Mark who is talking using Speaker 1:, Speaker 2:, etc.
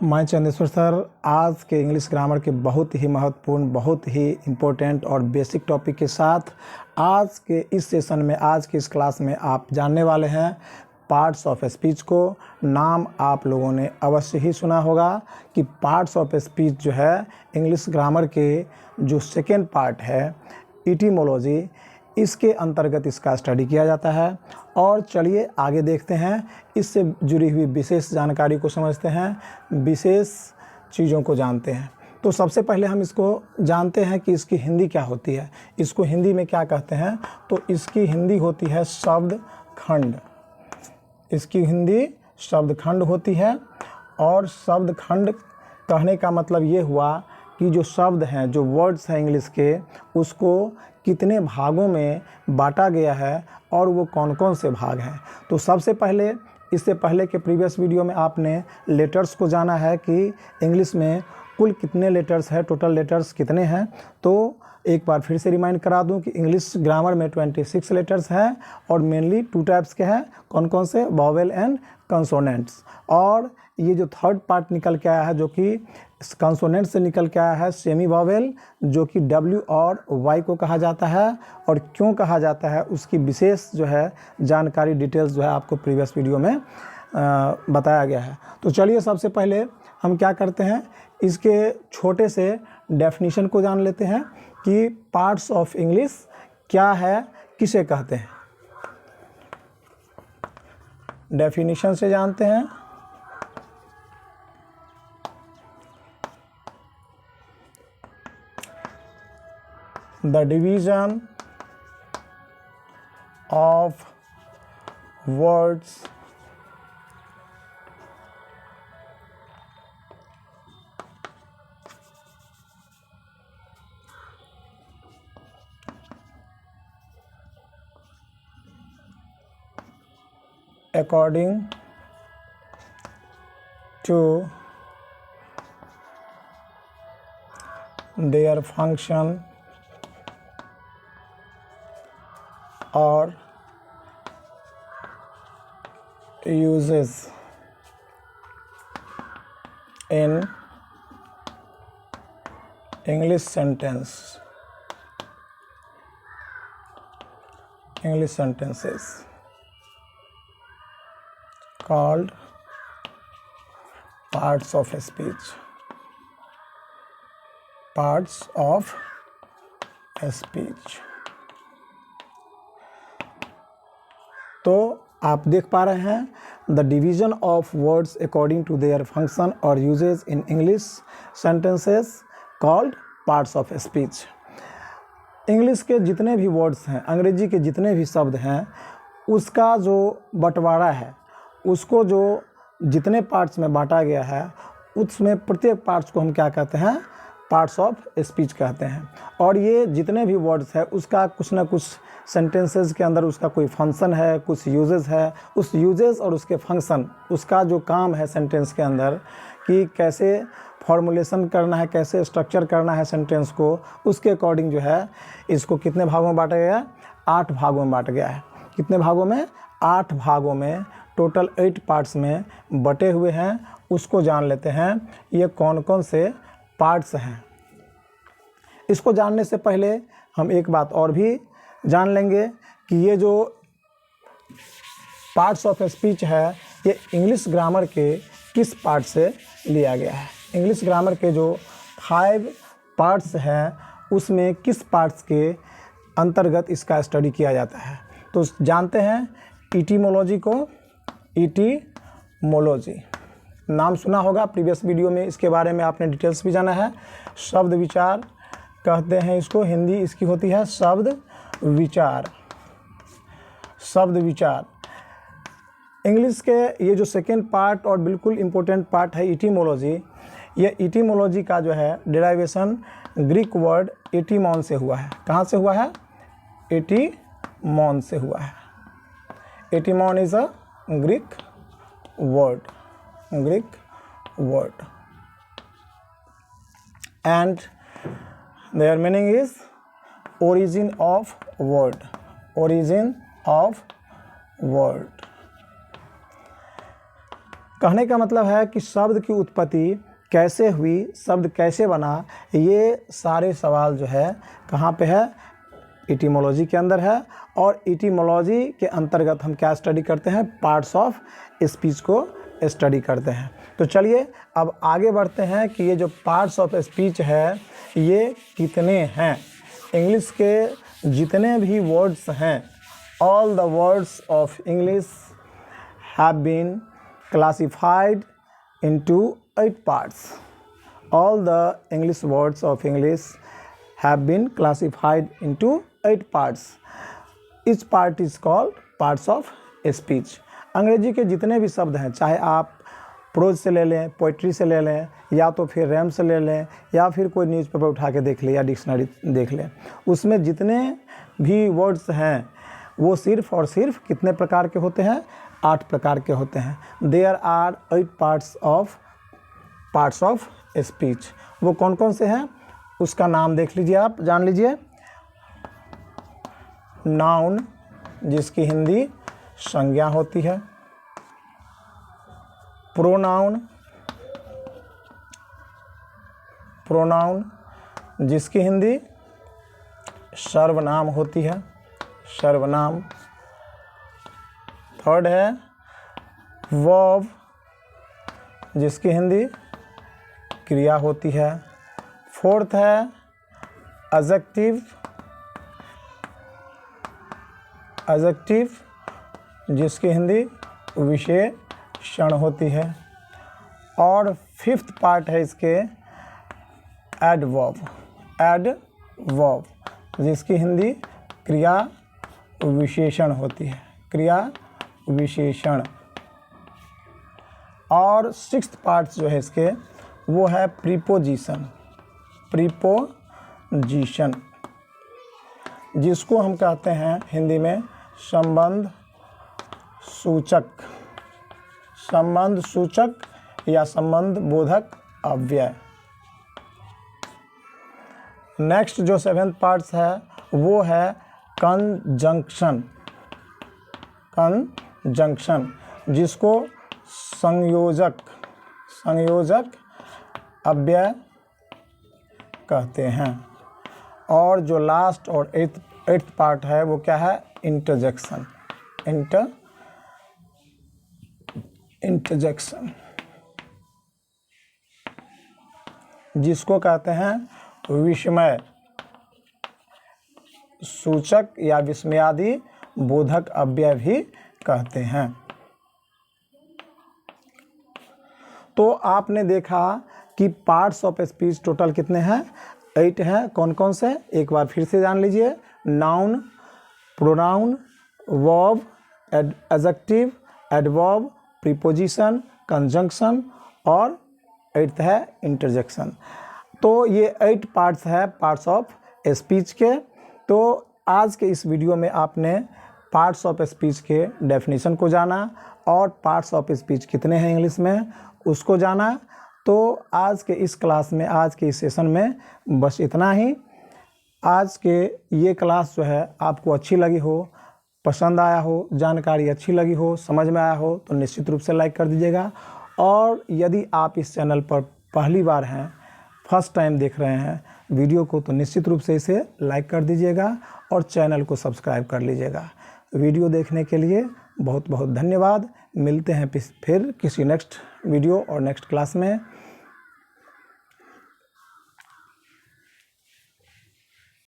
Speaker 1: मैं चंदेश्वर सर आज के इंग्लिश ग्रामर के बहुत ही महत्वपूर्ण, बहुत ही इम्पोर्टेंट और बेसिक टॉपिक के साथ आज के इस सेशन में, आज की इस क्लास में आप जानने वाले हैं पार्ट्स ऑफ स्पीच को। नाम आप लोगों ने अवश्य ही सुना होगा कि पार्ट्स ऑफ स्पीच जो है इंग्लिश ग्रामर के जो सेकेंड पार्ट है इटीमोलॉजी, इसके अंतर्गत इसका स्टडी किया जाता है। और चलिए आगे देखते हैं, इससे जुड़ी हुई विशेष जानकारी को समझते हैं, विशेष चीज़ों को जानते हैं। तो सबसे पहले हम इसको जानते हैं कि इसकी हिंदी क्या होती है। इसको हिंदी में क्या कहते हैं? तो इसकी हिंदी होती है शब्द खंड। इसकी हिंदी शब्द खंड होती है। और शब्द खंड कहने का मतलब ये हुआ कि जो शब्द हैं, जो वर्ड्स हैं इंग्लिश के, उसको कितने भागों में बांटा गया है और वो कौन कौन से भाग हैं। तो सबसे पहले, इससे पहले के प्रीवियस वीडियो में आपने लेटर्स को जाना है कि इंग्लिश में कुल कितने लेटर्स हैं, टोटल लेटर्स कितने हैं। तो एक बार फिर से रिमाइंड करा दूं कि इंग्लिश ग्रामर में 26 लेटर्स हैं और मेनली 2 टाइप्स के हैं। कौन कौन से? Vowel and consonants. और ये जो थर्ड पार्ट निकल के आया है जो कि कंसोनेंट से निकल के आया है, सेमी वॉवेल, जो कि W और Y को कहा जाता है। और क्यों कहा जाता है उसकी विशेष जो है जानकारी, डिटेल्स जो है आपको प्रीवियस वीडियो में बताया गया है। तो चलिए सबसे पहले हम क्या करते हैं, इसके छोटे से डेफिनेशन को जान लेते हैं कि पार्ट्स ऑफ इंग्लिश क्या है, किसे कहते हैं। डेफिनेशन से जानते हैं। The division of words according to their function or uses in English sentences called parts of speech. Parts of speech। तो आप देख पा रहे हैं the division of words according to their function और usages in English sentences called parts of speech. English के जितने भी वर्ड्स हैं, अंग्रेजी के जितने भी शब्द हैं, उसका जो बंटवारा है, उसको जो जितने पार्ट्स में बांटा गया है, उसमें प्रत्येक पार्ट्स को हम क्या कहते हैं? पार्ट्स ऑफ स्पीच कहते हैं। और ये जितने भी वर्ड्स है उसका कुछ ना कुछ सेंटेंसेस के अंदर उसका कोई फंक्शन है, कुछ यूजेस है। उस यूजेस और उसके फंक्शन, उसका जो काम है सेंटेंस के अंदर कि कैसे फॉर्मुलेशन करना है, कैसे स्ट्रक्चर करना है सेंटेंस को, उसके अकॉर्डिंग जो है इसको कितने भागों में बांटा गया है? 8 भागों में बांटा गया है। कितने भागों में? 8 भागों में, टोटल 8 पार्ट्स में बटे हुए हैं। उसको जान लेते हैं ये कौन कौन से पार्ट्स हैं। इसको जानने से पहले हम एक बात और भी जान लेंगे कि ये जो पार्ट्स ऑफ स्पीच है ये इंग्लिश ग्रामर के किस पार्ट से लिया गया है। इंग्लिश ग्रामर के जो 5 पार्ट्स हैं उसमें किस पार्ट्स के अंतर्गत इसका स्टडी किया जाता है। तो जानते हैं इटीमोलॉजी को। इटीमोलॉजी नाम सुना होगा, प्रीवियस वीडियो में इसके बारे में आपने डिटेल्स भी जाना है। शब्द विचार कहते हैं इसको, हिंदी इसकी होती है शब्द विचार। शब्द विचार इंग्लिश के ये जो सेकेंड पार्ट और बिल्कुल इम्पोर्टेंट पार्ट है इटीमोलॉजी। ये इटीमोलॉजी का जो है डेराइवेशन ग्रीक वर्ड एटीमॉन से हुआ है। कहाँ से हुआ है? एटीमॉन से हुआ है। Etymon is a Greek word, and their meaning is origin of word, origin of word। कहने का मतलब है कि शब्द की उत्पत्ति कैसे हुई, शब्द कैसे बना, ये सारे सवाल जो है कहाँ पे है, इटिमोलॉजी के अंदर है। और इटिमोलॉजी के अंतर्गत हम क्या स्टडी करते हैं, पार्ट्स ऑफ स्पीच को स्टडी करते हैं। तो चलिए अब आगे बढ़ते हैं कि ये जो पार्ट्स ऑफ स्पीच है ये कितने हैं। इंग्लिश के जितने भी वर्ड्स हैं, all the words of English have been classified into 8 parts. All the English words of English have been classified into 8 parts. Each part is called parts of speech. अंग्रेजी के जितने भी शब्द हैं, चाहे आप प्रोज से ले लें, पोइट्री से ले लें, या तो फिर रैम से ले लें, या फिर कोई न्यूज़पेपर उठा के देख लें या डिक्शनरी देख लें, उसमें जितने भी वर्ड्स हैं वो सिर्फ और सिर्फ कितने प्रकार के होते हैं, 8 प्रकार के होते हैं। There are 8 parts of speech. वो कौन कौन से हैं उसका नाम देख लीजिए, आप जान लीजिए। नाउन, जिसकी हिंदी संज्ञा होती है। प्रोनाउन, जिसकी हिंदी सर्वनाम होती है, सर्वनाम। थर्ड है वर्ब, जिसकी हिंदी क्रिया होती है। फोर्थ है एडजेक्टिव, जिसकी हिंदी विशेषण होती है। और फिफ्थ पार्ट है इसके एडवर्ब, जिसकी हिंदी क्रिया विशेषण होती है, क्रिया विशेषण। और सिक्स्थ पार्ट जो है इसके वो है प्रीपोजिशन, जिसको हम कहते हैं हिंदी में संबंध सूचक या संबंध बोधक अव्यय। नेक्स्ट जो 7th पार्ट्स है वो है कंजंक्शन, जिसको संयोजक अव्यय कहते हैं। और जो लास्ट और 8th पार्ट है वो क्या है, इंटरजेक्शन, जिसको कहते हैं विस्मय सूचक या विस्मयादि बोधक अव्यय भी कहते हैं। तो आपने देखा कि पार्ट्स ऑफ स्पीच टोटल कितने हैं, 8 हैं। कौन कौन से, एक बार फिर से जान लीजिए। Noun, pronoun, verb, adjective, adverb, preposition, conjunction और 8th है इंटरजेक्शन। तो ये 8 पार्ट्स है पार्ट्स ऑफ स्पीच के। तो आज के इस वीडियो में आपने पार्ट्स ऑफ स्पीच के डेफिनेशन को जाना और पार्ट्स ऑफ स्पीच कितने हैं इंग्लिश में उसको जाना। तो आज के इस क्लास में, आज के इस सेशन में बस इतना ही। आज के ये क्लास जो है आपको अच्छी लगी हो, पसंद आया हो, जानकारी अच्छी लगी हो, समझ में आया हो तो निश्चित रूप से लाइक कर दीजिएगा। और यदि आप इस चैनल पर पहली बार हैं, फर्स्ट टाइम देख रहे हैं वीडियो को, तो निश्चित रूप से इसे लाइक कर दीजिएगा और चैनल को सब्सक्राइब कर लीजिएगा। वीडियो देखने के लिए बहुत बहुत धन्यवाद। मिलते हैं फिर किसी नेक्स्ट वीडियो और नेक्स्ट क्लास में।